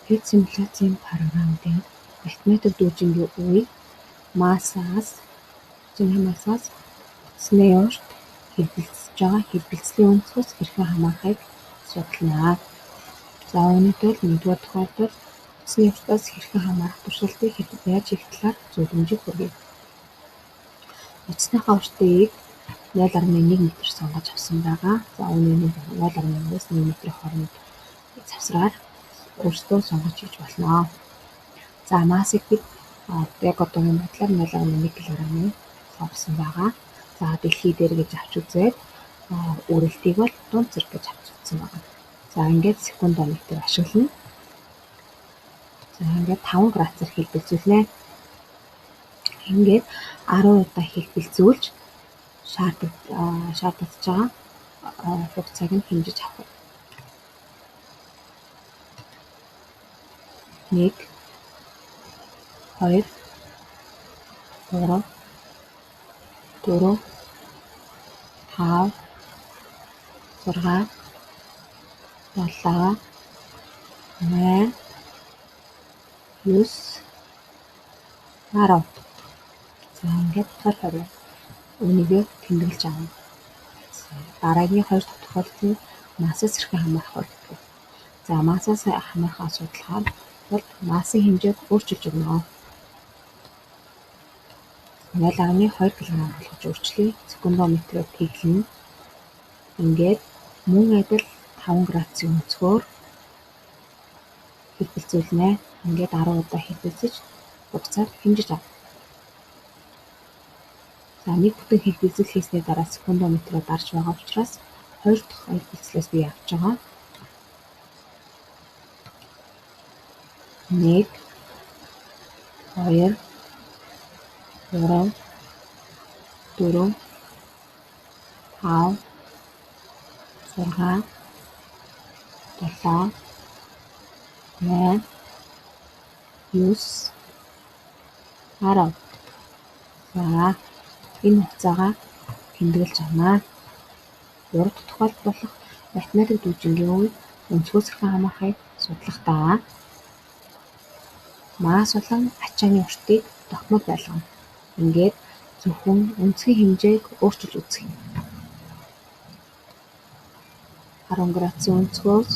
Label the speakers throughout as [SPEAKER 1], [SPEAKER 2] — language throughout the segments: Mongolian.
[SPEAKER 1] хэд симуляцийн программын математик дүүжингийн үе массаас утасны урт хэлбэлцэж байгаа хэлбэлцлийн өнцгөөс хэрхэн хамаарахыг судална. За өнөөдөр нэгдүгээр тохиолдолд утасны уртаас хэрхэн хамаарах туршилтыг яаж хийх талаар зөвлөмжийг хүргэе. Утасныхаа уртыг 0.1 м сонгож авсан байгаа. За үүнийг 0.1-ээс 1 м хооронд завсраар өөрсдөө сонгож хийж болно. За массыг бид яг одоогийн байдлаар 0.1 кг-ыг сонгосон байгаа. За дэлхий дээр гэж авч үзээд үрэлтийг бол дунд зэрэг гэж авч үзсэн байгаа. За ингээд секундометр ашиглана. За ингээд 5 градусаар хэлбэлзүүлнэ. Ингээд 10 удаа хэлбэлзүүлж шаардлагатай байгаа хугацааг нь хэмжиж авах. 1 2 3 4 5 6 7 8 9 10. За ингээд 20 үүнийгээ тэмдэглэж авна. Дараагийн 2 дахь тохиолдолд массаас хэрхэн хамаарах вэ? За массаас хамаарахаа судлахаар бол массын хэмжээг өөрчилж өгнө. 0.2 кг болгож өөрчлөе. Секундометрээр тэглэнэ. Ингээд мөн адил 5 градусын өнцгөөр хэлбэлзүүлнэ. Ингээд 10 удаа хэлбэлзэж хугацааг хэмжиж авна. За нэг бүтэн хэлбэлзүүлэхээс дараа секундометрээр дарж байгаа учраас 2 дахь хэлбэлзлээс би авч байгаа. 1 2 3 4 5 6 7 8 9 10. За энэ хугацаагаа тэмдэглэж авнаа. 3 дахь тохиолдол болох математик дүүжингийн үе өнцгөөс хэрхэн хамаарахыг судлахдаа масс болон ачааны уртыг тогтмол байлгана. Ингээд зөвхөн өнцгийн хэмжээг өөрчилж үзэх юм. 10 градусын өнцгөөс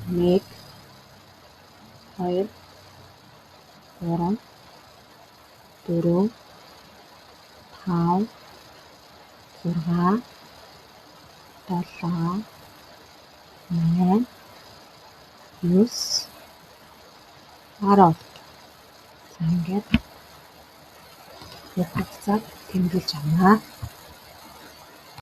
[SPEAKER 1] 1 2 3 4 5 6 7 8 9 10. За ингээд хугацааг тэмдэглэж авнаа.